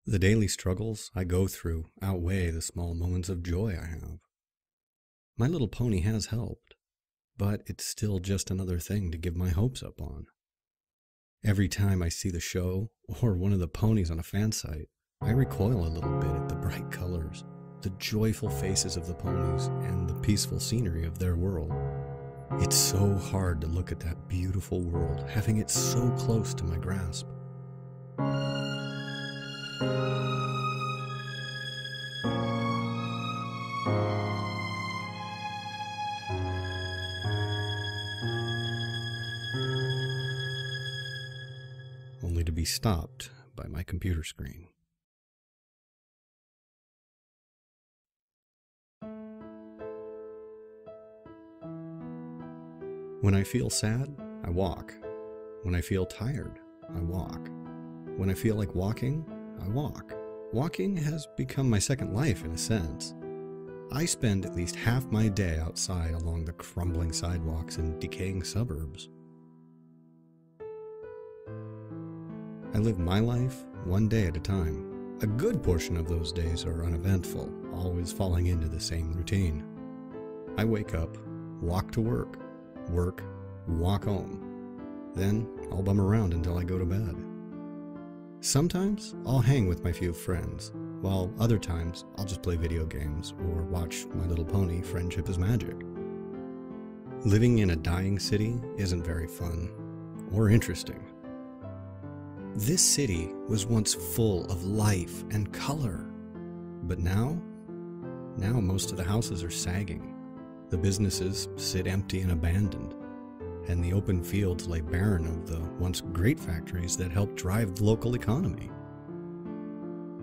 The daily struggles I go through outweigh the small moments of joy I have. My little pony has helped, but it's still just another thing to give my hopes up on. Every time I see the show or one of the ponies on a fan site, I recoil a little bit at the bright colors, the joyful faces of the ponies, and the peaceful scenery of their world. It's so hard to look at that beautiful world, having it so close to my grasp. Only to be stopped by my computer screen. When I feel sad, I walk. When I feel tired, I walk. When I feel like walking, I walk. Walking has become my second life in a sense. I spend at least half my day outside along the crumbling sidewalks and decaying suburbs. I live my life one day at a time. A good portion of those days are uneventful, always falling into the same routine. I wake up, walk to work, walk home. Then I'll bum around until I go to bed. Sometimes I'll hang with my few friends, while other times I'll just play video games or watch My Little Pony: Friendship is Magic. Living in a dying city isn't very fun or interesting. This city was once full of life and color, but now most of the houses are sagging. The businesses sit empty and abandoned, and the open fields lay barren of the once great factories that helped drive the local economy.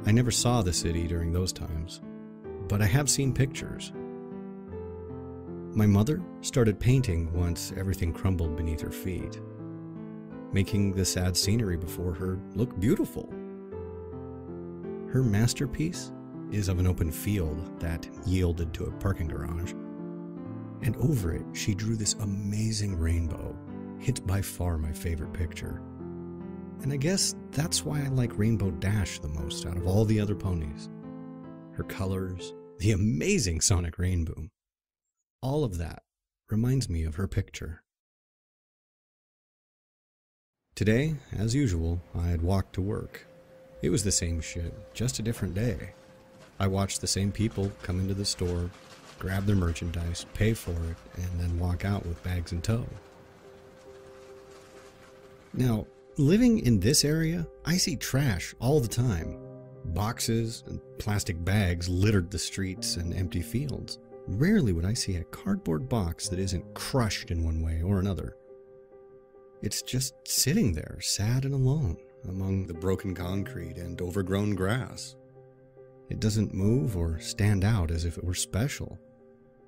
I never saw the city during those times, but I have seen pictures. My mother started painting once everything crumbled beneath her feet, making the sad scenery before her look beautiful. Her masterpiece is of an open field that yielded to a parking garage. And over it, she drew this amazing rainbow. It's by far my favorite picture. And I guess that's why I like Rainbo Dash the most out of all the other ponies. Her colors, the amazing sonic rain boom. All of that reminds me of her picture. Today, as usual, I had walked to work. It was the same shit, just a different day. I watched the same people come into the store, grab their merchandise, pay for it, and then walk out with bags in tow. Now, living in this area, I see trash all the time. Boxes and plastic bags littered the streets and empty fields. Rarely would I see a cardboard box that isn't crushed in one way or another. It's just sitting there, sad and alone, among the broken concrete and overgrown grass. It doesn't move or stand out as if it were special.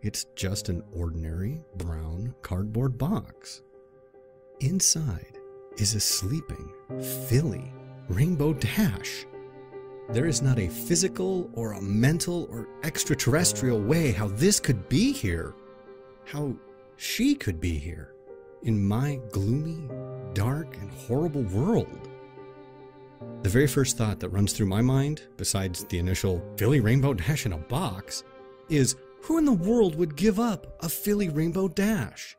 It's just an ordinary brown cardboard box. Inside is a sleeping, filly Rainbo Dash. There is not a physical or a mental or extraterrestrial way how this could be here, how she could be here, in my gloomy, dark, and horrible world. The very first thought that runs through my mind, besides the initial filly Rainbo Dash in a box, is who in the world would give up a filly Rainbo Dash?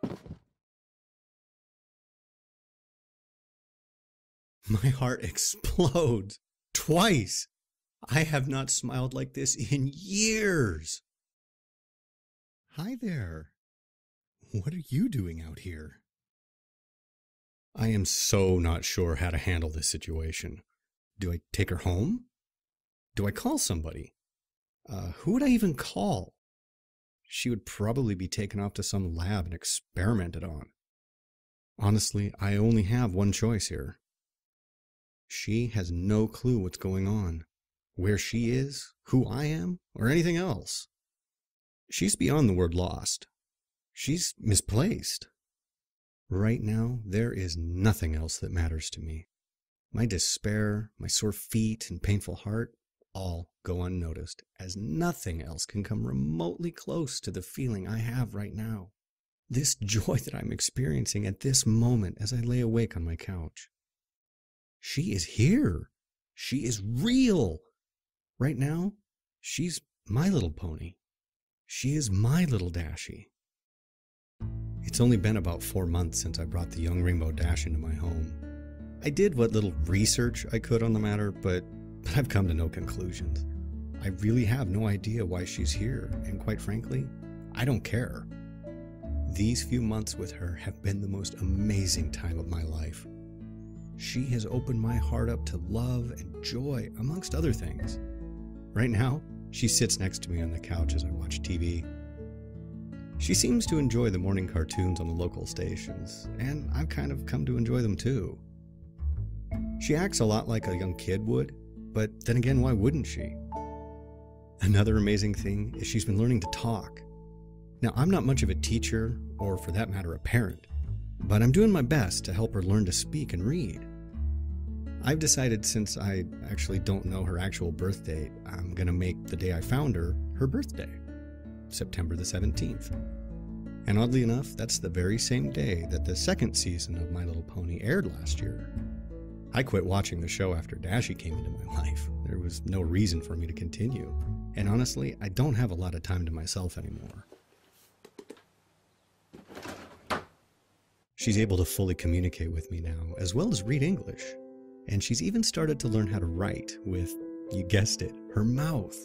My heart explodes twice. I have not smiled like this in years. Hi there. What are you doing out here? I am so not sure how to handle this situation. Do I take her home? Do I call somebody? Who would I even call? She would probably be taken off to some lab and experimented on. Honestly, I only have one choice here. She has no clue what's going on, where she is, who I am, or anything else. She's beyond the word lost. She's misplaced. Right now, there is nothing else that matters to me. My despair, my sore feet, and painful heart all go unnoticed, as nothing else can come remotely close to the feeling I have right now. This joy that I'm experiencing at this moment as I lay awake on my couch. She is here. She is real. Right now, she's my little pony. She is my little Dashie. It's only been about 4 months since I brought the young Rainbow Dash into my home. I did what little research I could on the matter, but I've come to no conclusions. I really have no idea why she's here, and quite frankly, I don't care. These few months with her have been the most amazing time of my life. She has opened my heart up to love and joy, amongst other things. Right now, she sits next to me on the couch as I watch TV. She seems to enjoy the morning cartoons on the local stations, and I've kind of come to enjoy them too. She acts a lot like a young kid would, but then again, why wouldn't she? Another amazing thing is she's been learning to talk. Now, I'm not much of a teacher, or for that matter, a parent, but I'm doing my best to help her learn to speak and read. I've decided, since I actually don't know her actual birth date, I'm going to make the day I found her birthday, September the 17th. And oddly enough, that's the very same day that the second season of My Little Pony aired last year. I quit watching the show after Dashie came into my life. There was no reason for me to continue. And honestly, I don't have a lot of time to myself anymore. She's able to fully communicate with me now, as well as read English. And she's even started to learn how to write with, you guessed it, her mouth.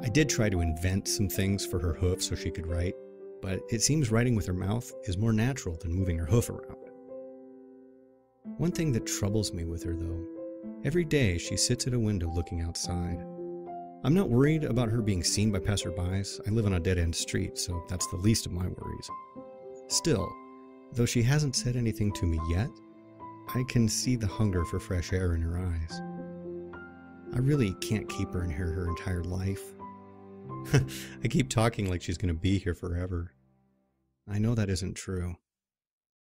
I did try to invent some things for her hoof so she could write, but it seems writing with her mouth is more natural than moving her hoof around. One thing that troubles me with her, though, every day she sits at a window looking outside. I'm not worried about her being seen by passerbys. I live on a dead-end street, so that's the least of my worries. Still, though she hasn't said anything to me yet, I can see the hunger for fresh air in her eyes. I really can't keep her in here her entire life. I keep talking like she's going to be here forever. I know that isn't true.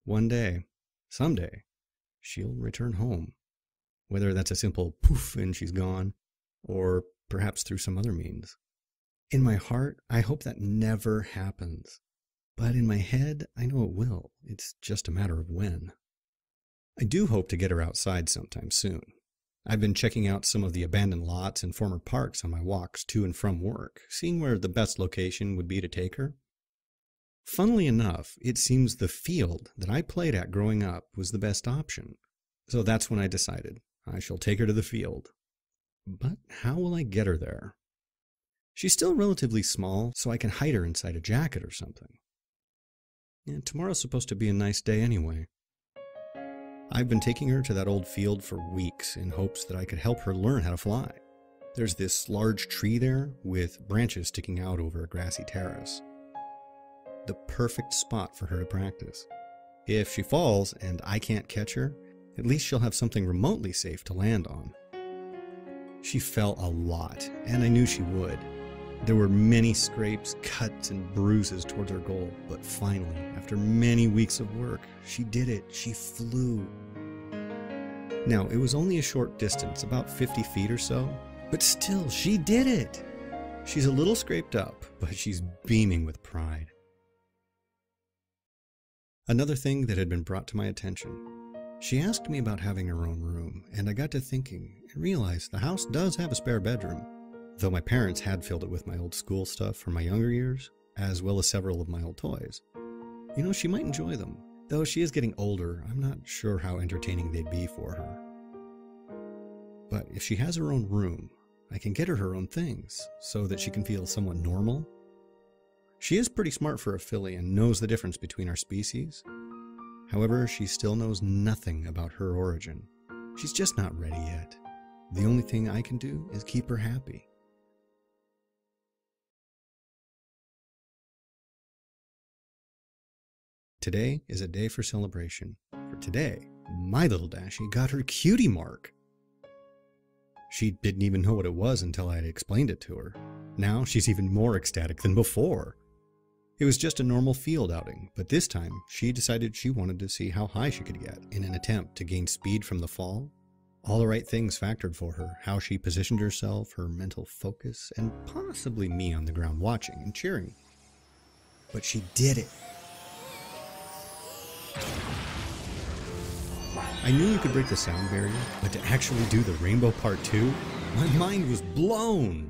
One day, someday, she'll return home. Whether that's a simple poof and she's gone, or perhaps through some other means. In my heart, I hope that never happens. But in my head, I know it will. It's just a matter of when. I do hope to get her outside sometime soon. I've been checking out some of the abandoned lots and former parks on my walks to and from work, seeing where the best location would be to take her. Funnily enough, it seems the field that I played at growing up was the best option. So that's when I decided I shall take her to the field. But how will I get her there? She's still relatively small, so I can hide her inside a jacket or something. And tomorrow's supposed to be a nice day anyway. I've been taking her to that old field for weeks in hopes that I could help her learn how to fly. There's this large tree there with branches sticking out over a grassy terrace. The perfect spot for her to practice. If she falls and I can't catch her, at least she'll have something remotely safe to land on. She fell a lot, and I knew she would. There were many scrapes, cuts, and bruises towards her goal, but finally, after many weeks of work, she did it. She flew. Now, it was only a short distance, about 50 feet or so, but still, she did it. She's a little scraped up, but she's beaming with pride. Another thing that had been brought to my attention. She asked me about having her own room, and I got to thinking and realized the house does have a spare bedroom. Though my parents had filled it with my old school stuff from my younger years, as well as several of my old toys. You know, she might enjoy them. Though she is getting older, I'm not sure how entertaining they'd be for her. But if she has her own room, I can get her own things, so that she can feel somewhat normal. She is pretty smart for a filly and knows the difference between our species. However, she still knows nothing about her origin. She's just not ready yet. The only thing I can do is keep her happy. Today is a day for celebration. For today, my little Dashie got her cutie mark. She didn't even know what it was until I had explained it to her. Now she's even more ecstatic than before. It was just a normal field outing, but this time she decided she wanted to see how high she could get in an attempt to gain speed from the fall. All the right things factored for her, how she positioned herself, her mental focus, and possibly me on the ground watching and cheering. But she did it. I knew you could break the sound barrier, but to actually do the Rainbow Part 2? My mind was blown.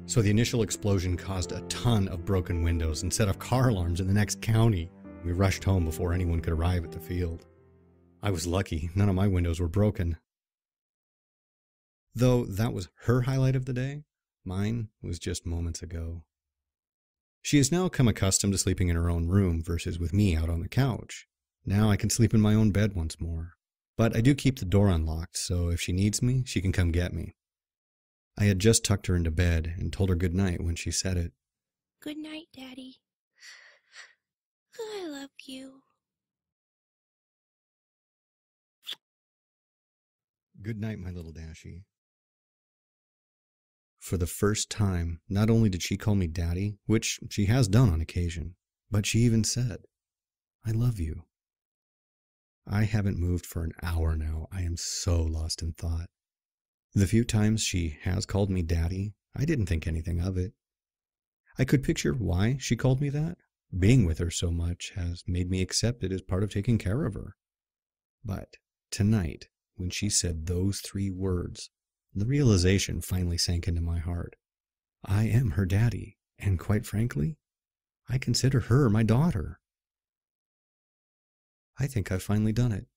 So the initial explosion caused a ton of broken windows and set off car alarms in the next county. We rushed home before anyone could arrive at the field. I was lucky, none of my windows were broken. Though that was her highlight of the day, mine was just moments ago. She has now come accustomed to sleeping in her own room versus with me out on the couch. Now I can sleep in my own bed once more. But I do keep the door unlocked, so if she needs me, she can come get me. I had just tucked her into bed and told her good night when she said it. Good night, Daddy. I love you. Good night, my little Dashie. For the first time, not only did she call me Daddy, which she has done on occasion, but she even said, I love you. I haven't moved for an hour now. I am so lost in thought. The few times she has called me Daddy, I didn't think anything of it. I could picture why she called me that. Being with her so much has made me accept it as part of taking care of her. But tonight, when she said those 3 words, the realization finally sank into my heart. I am her daddy, and quite frankly, I consider her my daughter. I think I've finally done it.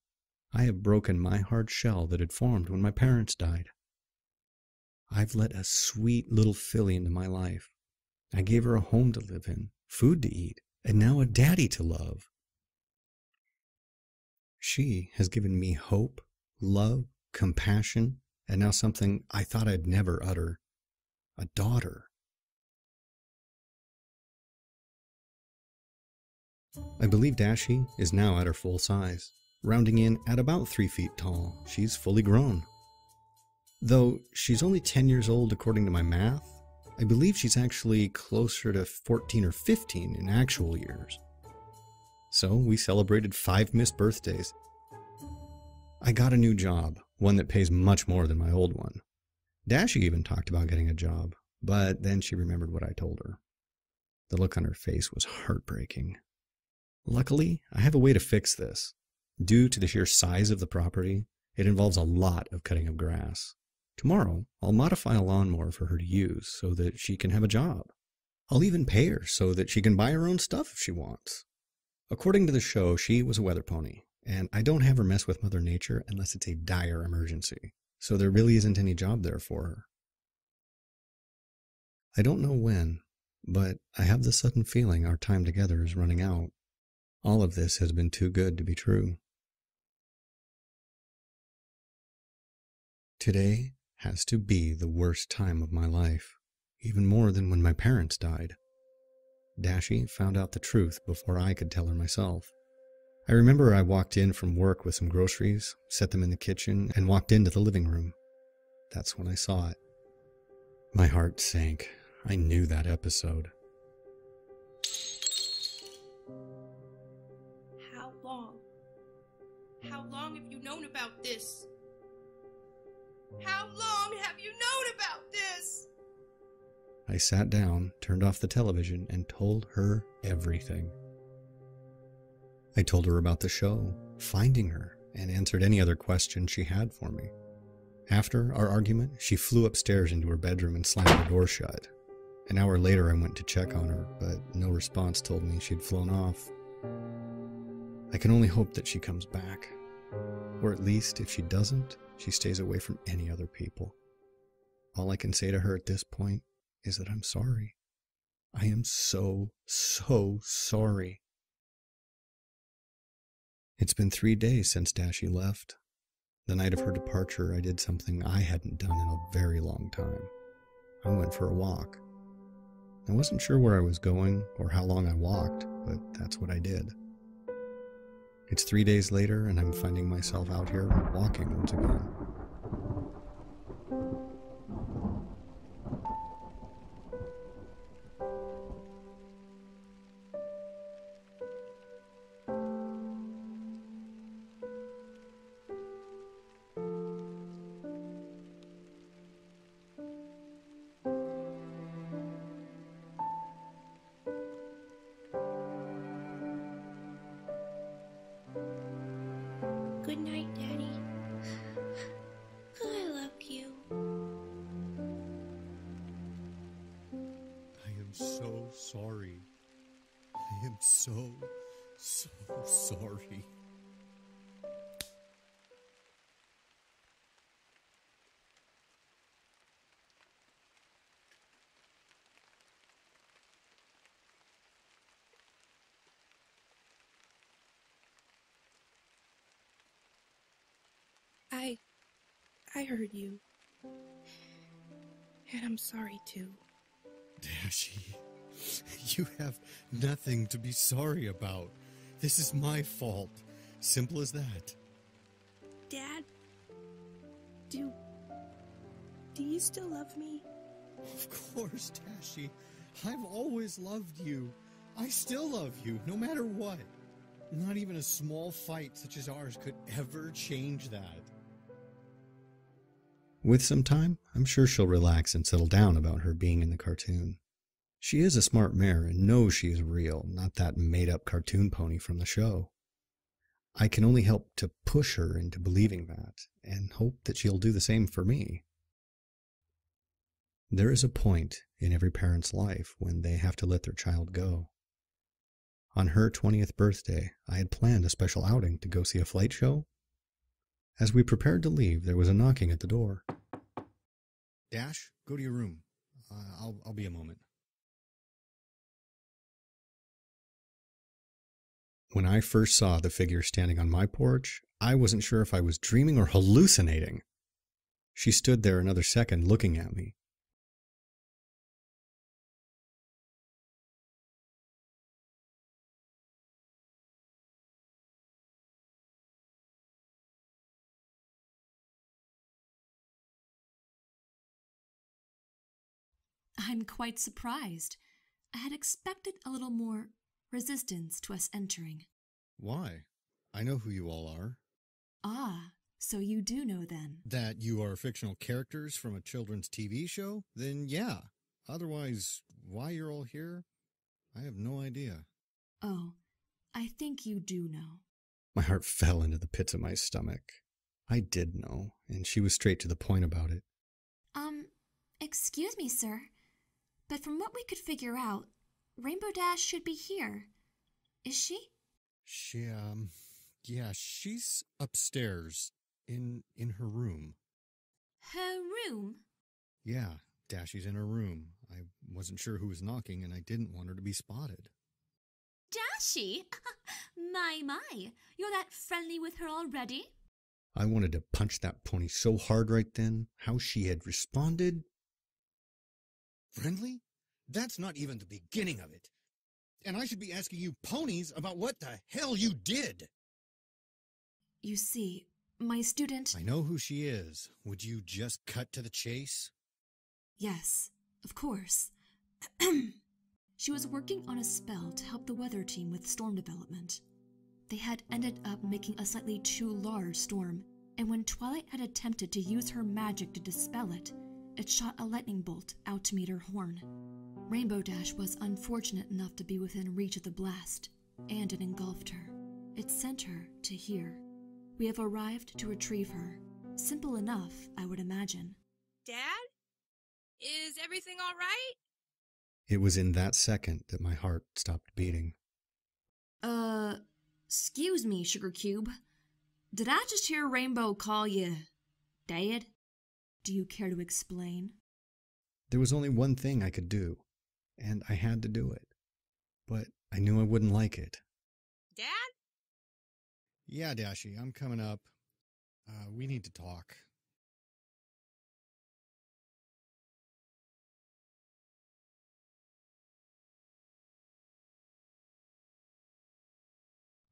I have broken my hard shell that had formed when my parents died. I've let a sweet little filly into my life. I gave her a home to live in, food to eat, and now a daddy to love. She has given me hope, love, compassion, and now something I thought I'd never utter, a daughter. I believe Dashie is now at her full size, rounding in at about 3 feet tall. She's fully grown. Though she's only 10 years old according to my math, I believe she's actually closer to 14 or 15 in actual years. So we celebrated 5 missed birthdays. I got a new job, one that pays much more than my old one. Dashie even talked about getting a job, but then she remembered what I told her. The look on her face was heartbreaking. Luckily, I have a way to fix this. Due to the sheer size of the property, it involves a lot of cutting of grass. Tomorrow, I'll modify a lawnmower for her to use so that she can have a job. I'll even pay her so that she can buy her own stuff if she wants. According to the show, she was a weather pony, and I don't have her mess with Mother Nature unless it's a dire emergency, so there really isn't any job there for her. I don't know when, but I have the sudden feeling our time together is running out. All of this has been too good to be true. Today has to be the worst time of my life, even more than when my parents died. Dashie found out the truth before I could tell her myself. I remember I walked in from work with some groceries, set them in the kitchen, and walked into the living room. That's when I saw it. My heart sank. I knew that episode. How long? How long have you known about this? How long have you known about this? I sat down, turned off the television, and told her everything. I told her about the show, finding her, and answered any other questions she had for me. After our argument, she flew upstairs into her bedroom and slammed the door shut. An hour later, I went to check on her, but no response told me she'd flown off. I can only hope that she comes back. Or at least, if she doesn't, she stays away from any other people. All I can say to her at this point is that I'm sorry. I am so sorry. It's been 3 days since Dashie left. The night of her departure, I did something I hadn't done in a very long time. I went for a walk. I wasn't sure where I was going or how long I walked, but that's what I did. It's 3 days later, and I'm finding myself out here walking once again. Good night, Daddy. I love you. so sorry. I am so sorry. I heard you. And I'm sorry too. Dashie, you have nothing to be sorry about. This is my fault. Simple as that. Dad, do you still love me? Of course, Dashie. I've always loved you. I still love you, no matter what. Not even a small fight such as ours could ever change that. With some time, I'm sure she'll relax and settle down about her being in the cartoon. She is a smart mare and knows she is real, not that made-up cartoon pony from the show. I can only help to push her into believing that, and hope that she'll do the same for me. There is a point in every parent's life when they have to let their child go. On her 20th birthday, I had planned a special outing to go see a flight show. As we prepared to leave, there was a knocking at the door. Dash, go to your room. I'll be a moment. When I first saw the figure standing on my porch, I wasn't sure if I was dreaming or hallucinating. She stood there another second looking at me. I'm quite surprised. I had expected a little more resistance to us entering. Why? I know who you all are. Ah, so you do know then. That you are fictional characters from a children's TV show? Then yeah. Otherwise, why you're all here? I have no idea. Oh, I think you do know. My heart fell into the pits of my stomach. I did know, and she was straight to the point about it. Excuse me, sir, but from what we could figure out, Rainbo Dash should be here. Is she? Yeah, she's upstairs, in her room. Her room? Yeah, Dashie's in her room. I wasn't sure who was knocking, and I didn't want her to be spotted. Dashie? My, you're that friendly with her already? I wanted to punch that pony so hard right then. How she had responded. Friendly? That's not even the beginning of it. And I should be asking you ponies about what the hell you did. You see, my student... I know who she is. Would you just cut to the chase? Yes, of course. She was working on a spell to help the weather team with storm development. They had ended up making a slightly too large storm, and when Twilight had attempted to use her magic to dispel it, it shot a lightning bolt out to meet her horn. Rainbo Dash was unfortunate enough to be within reach of the blast, and it engulfed her. It sent her to here. We have arrived to retrieve her. Simple enough, I would imagine. Dad? Is everything all right? It was in that second that my heart stopped beating. Excuse me, Sugar Cube. Did I just hear Rainbow call you Dad? Do you care to explain? There was only one thing I could do, and I had to do it. But I knew I wouldn't like it. Dad? Yeah, Dashie, I'm coming up. We need to talk.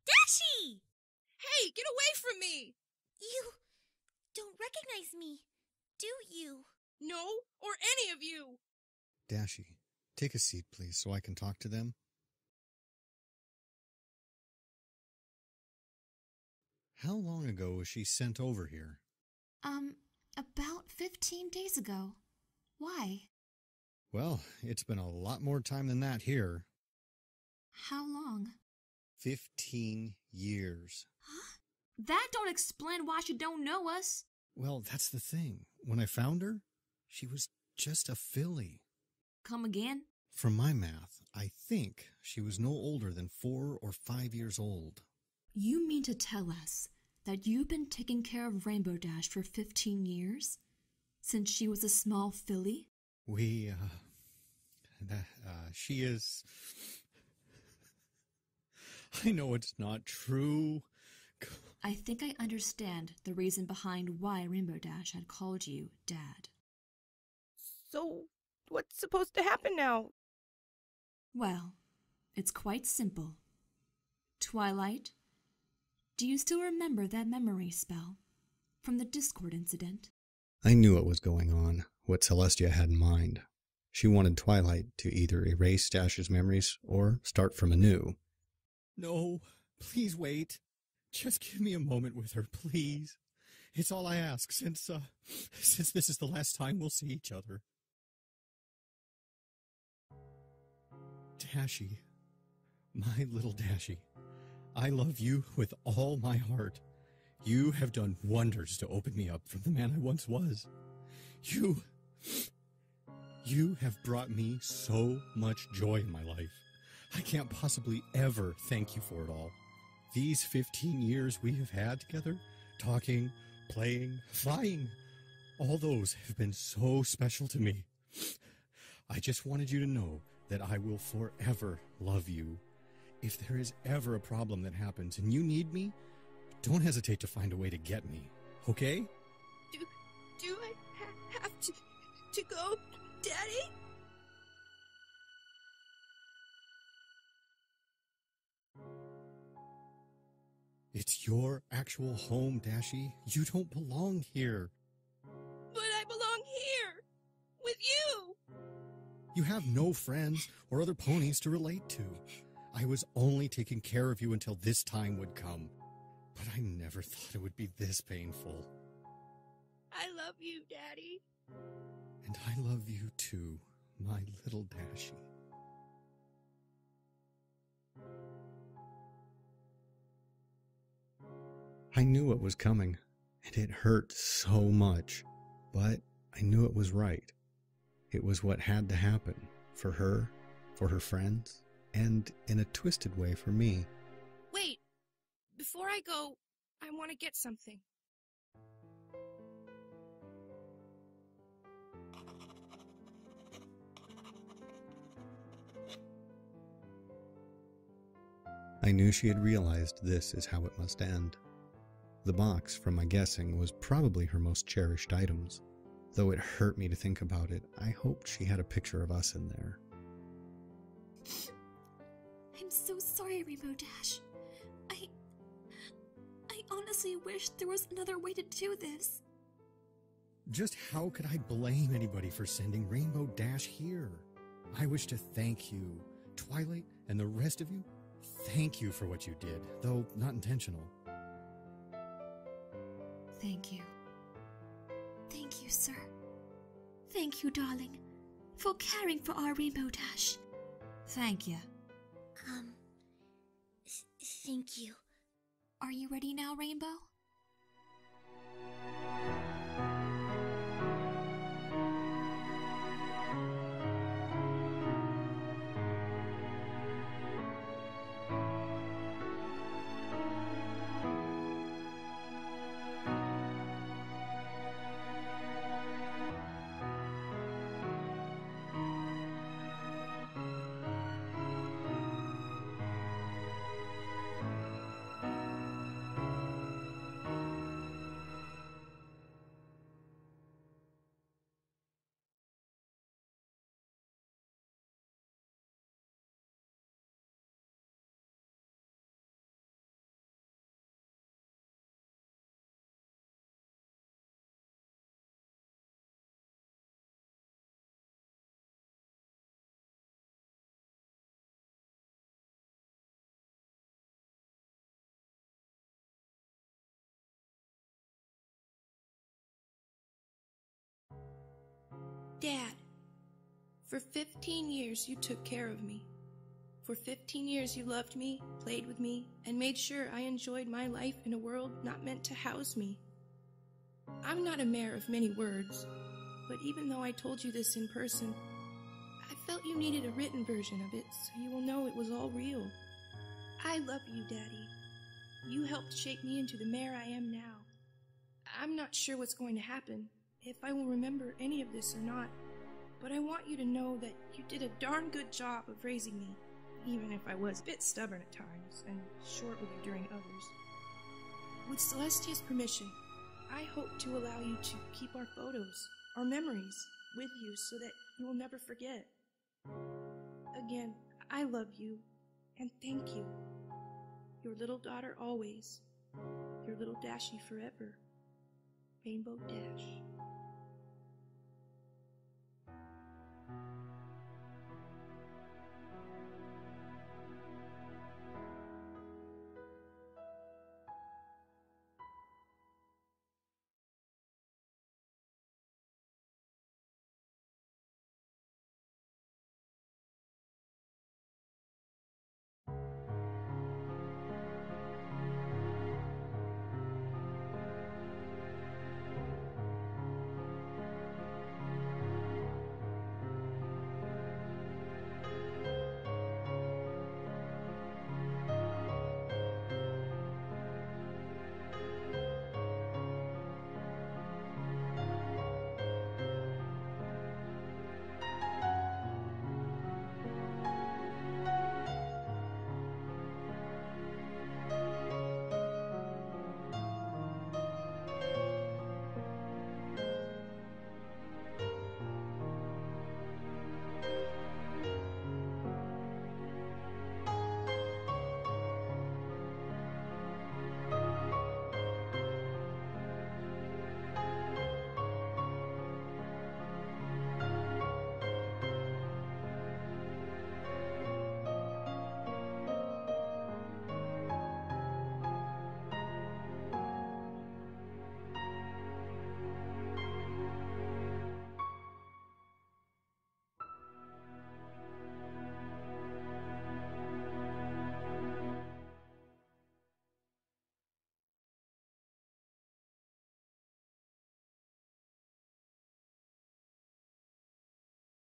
Dashie! Hey, get away from me! You don't recognize me, do you? No, or any of you! Dashie, take a seat, please, so I can talk to them. How long ago was she sent over here? About 15 days ago. Why? Well, it's been a lot more time than that here. How long? 15 years. Huh? That don't explain why she don't know us. Well, that's the thing. When I found her, she was just a filly. Come again? From my math, I think she was no older than 4 or 5 years old. You mean to tell us that you've been taking care of Rainbow Dash for 15 years? Since she was a small filly? She is... I know it's not true. I think I understand the reason behind why Rainbow Dash had called you Dad. So, what's supposed to happen now? Well, it's quite simple. Twilight, do you still remember that memory spell from the Discord incident? I knew what was going on, what Celestia had in mind. She wanted Twilight to either erase Dash's memories or start from anew. No, please wait. Just give me a moment with her, please. It's all I ask, since this is the last time we'll see each other. Dashie, my little Dashie, I love you with all my heart. You have done wonders to open me up from the man I once was. You have brought me so much joy in my life. I can't possibly ever thank you for it all. These 15 years we have had together, talking, playing, flying, all those have been so special to me. I just wanted you to know that I will forever love you. If there is ever a problem that happens and you need me, don't hesitate to find a way to get me, okay? Do I have to go, Daddy? It's your actual home, Dashie. You don't belong here. But I belong here, with you. You have no friends or other ponies to relate to. I was only taking care of you until this time would come. But I never thought it would be this painful. I love you, Daddy. And I love you too, my little Dashie. I knew what was coming, and it hurt so much, but I knew it was right. It was what had to happen, for her friends, and in a twisted way for me. Wait, before I go, I want to get something. I knew she had realized this is how it must end. The box, from my guessing, was probably her most cherished items. Though it hurt me to think about it, I hoped she had a picture of us in there. I'm so sorry, Rainbow Dash. I honestly wish there was another way to do this. Just how could I blame anybody for sending Rainbow Dash here? I wish to thank you, Twilight, and the rest of you. Thank you for what you did, though not intentional. Thank you. Thank you, sir. Thank you, darling, for caring for our Rainbow Dash. Thank you. Thank you. Are you ready now, Rainbow? Dad, for 15 years you took care of me. For 15 years you loved me, played with me, and made sure I enjoyed my life in a world not meant to house me. I'm not a mare of many words, but even though I told you this in person, I felt felt you needed a written version of it so you will know it was all real. I love you, Daddy. You helped shape me into the mare I am now. I'm not sure what's going to happen, if I will remember any of this or not, but I want you to know that you did a darn good job of raising me, even if I was a bit stubborn at times and short with you during others. With Celestia's permission, I hope to allow you to keep our photos, our memories, with you so that you will never forget. Again, I love you, and thank you. Your little daughter always. Your little Dashie forever. Rainbo Des.